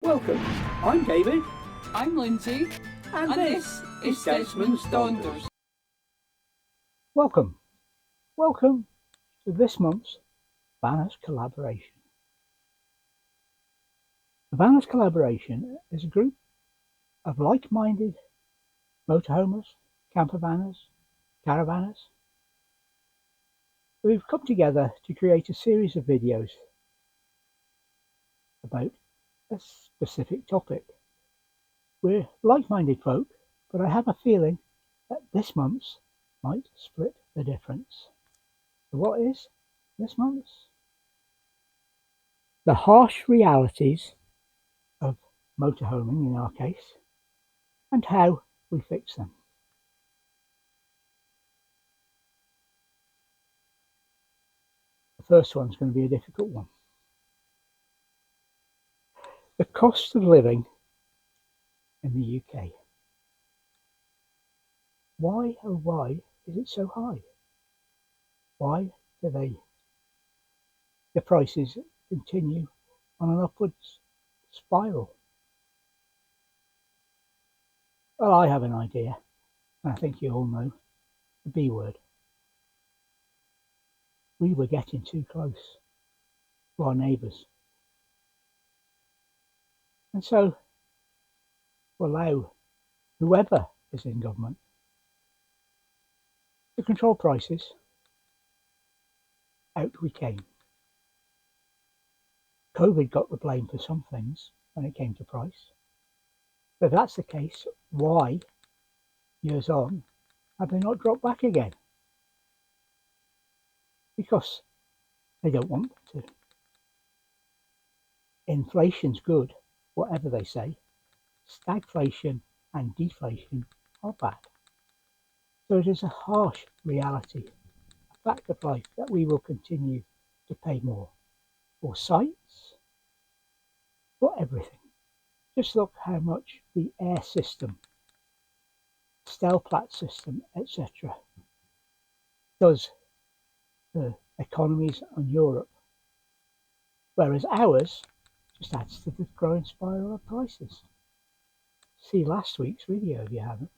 Welcome, I'm David, I'm Lindsay, and this is Desmond's Donders. Welcome to this month's Banners Collaboration. The Banners Collaboration is a group of like-minded motorhomers, campervanners, caravanners who've come together to create a series of videos about a specific topic. We're like-minded folk, but I have a feeling that this month's might split the difference. So what is this month's? The harsh realities of motorhoming in our case, and how we fix them. The first one's going to be a difficult one. The cost of living in the UK. Why, oh why, is it so high? Why do the prices continue on an upwards spiral? Well, I have an idea, and I think you all know the B word. We were getting too close to our neighbours. And so, to allow whoever is in government to control prices, out we came. COVID got the blame for some things when it came to price. But if that's the case, why, years on, have they not dropped back again? Because they don't want to. Inflation's good, whatever they say. Stagflation and deflation are bad. So it is a harsh reality, a fact of life, that we will continue to pay more for sites, for everything. Just look how much the air system, Stelplat system, etc. does the economies on Europe, whereas ours just adds to the growing spiral of prices. See last week's video if you haven't.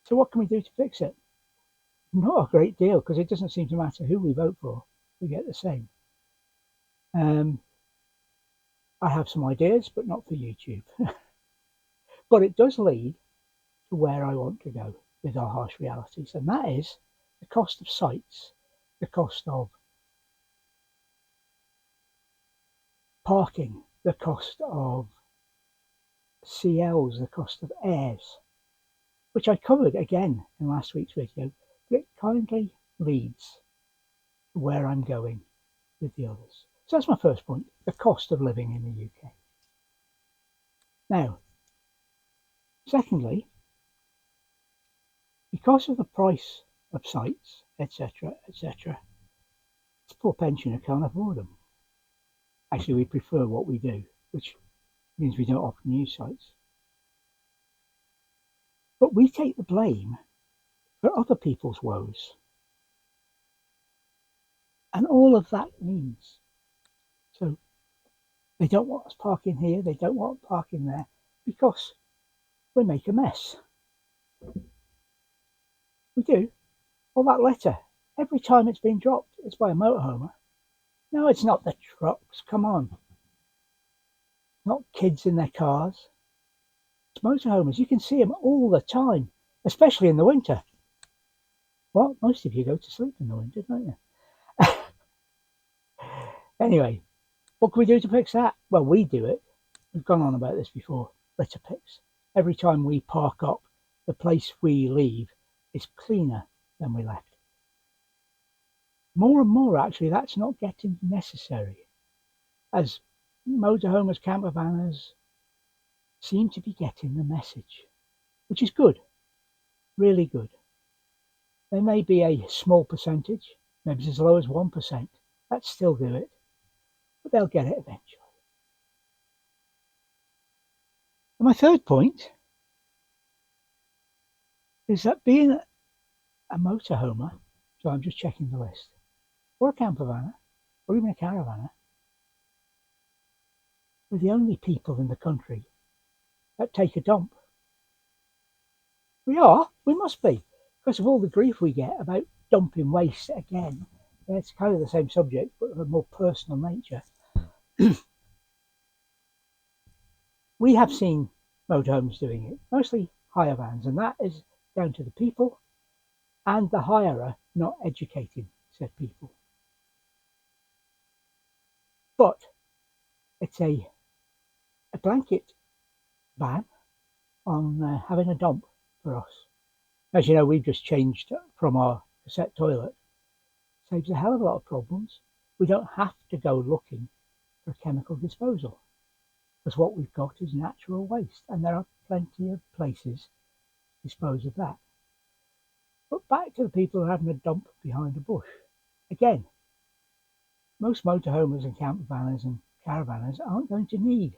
So what can we do to fix it? Not a great deal, because it doesn't seem to matter who we vote for, we get the same. I have some ideas, but not for YouTube. But it does lead to where I want to go with our harsh realities, and that is the cost of sites, the cost of parking, the cost of CLs, the cost of airs, which I covered again in last week's video, but it kindly leads to where I'm going with the others. So that's my first point, the cost of living in the UK. Now, secondly, because of the price of sites, etc., etc., this poor pensioner can't afford them. Actually, we prefer what we do, which means we don't often use sites. But we take the blame for other people's woes. And all of that means, so they don't want us parking here, they don't want parking there, because we make a mess. We do. Well, that letter, every time it's been dropped, it's by a motorhomer. No, it's not the trucks, come on. Not kids in their cars. It's motorhomers. You can see them all the time, especially in the winter. Well, most of you go to sleep in the winter, don't you? Anyway, what can we do to fix that? Well, we do it. We've gone on about this before. Litter picks. Every time we park up, the place we leave is cleaner than we left. More and more, actually, that's not getting necessary, as motorhomers, campervanners seem to be getting the message, which is good, really good. There may be a small percentage, maybe as low as 1%, that still do it, but they'll get it eventually. And my third point is that being a motorhomer, so I'm just checking the list, or a campervanner, or even a caravanner, We're the only people in the country that take a dump. We are, we must be, because of all the grief we get about dumping waste again. It's kind of the same subject, but of a more personal nature. We have seen motorhomes doing it, mostly hire vans, and that is down to the people and the hirer not educating said people. But it's a blanket ban on having a dump for us. As you know, we've just changed from our cassette toilet. Saves a hell of a lot of problems. We don't have to go looking for chemical disposal, because what we've got is natural waste, and there are plenty of places to dispose of that. But back to the people who are having a dump behind a bush. Again, most motorhomers and campervanners and caravanners aren't going to need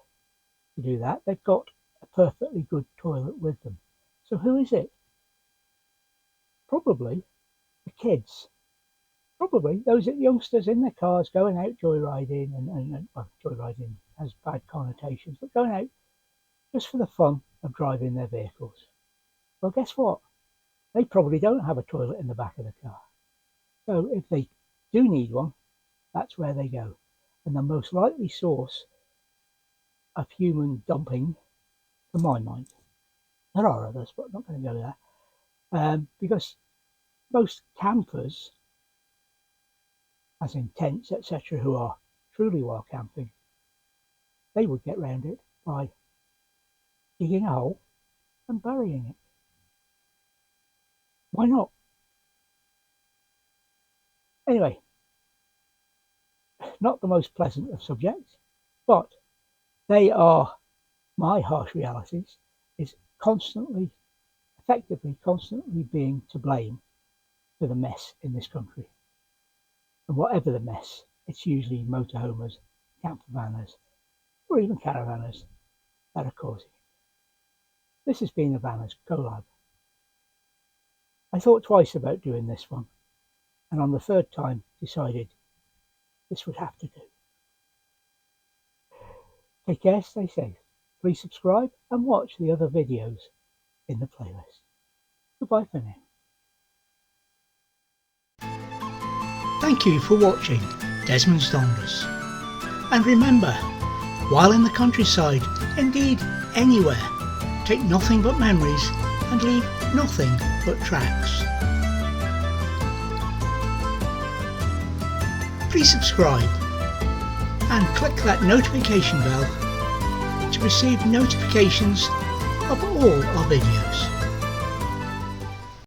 to do that. They've got a perfectly good toilet with them. So who is it? Probably the kids. Probably those youngsters in their cars going out joyriding, and well, joyriding has bad connotations, but going out just for the fun of driving their vehicles. Well, guess what? They probably don't have a toilet in the back of the car. So if they do need one, that's where they go. And the most likely source of human dumping, to my mind, there are others, but I'm not going to go there, because most campers, as in tents, etc., who are truly wild camping, they would get round it by digging a hole and burying it. Why not? Anyway, not the most pleasant of subjects, but they are my harsh realities, is effectively constantly being to blame for the mess in this country. And whatever the mess, it's usually motorhomers, campervanners, or even caravanners that are causing it. This has been a Vanners collab. I thought twice about doing this one, and on the third time decided this would have to do. Take care, stay safe. Please subscribe and watch the other videos in the playlist. Goodbye for now. Thank you for watching Desmond's Donders. And remember, while in the countryside, indeed anywhere, take nothing but memories and leave nothing but tracks. Please subscribe and click that notification bell to receive notifications of all our videos.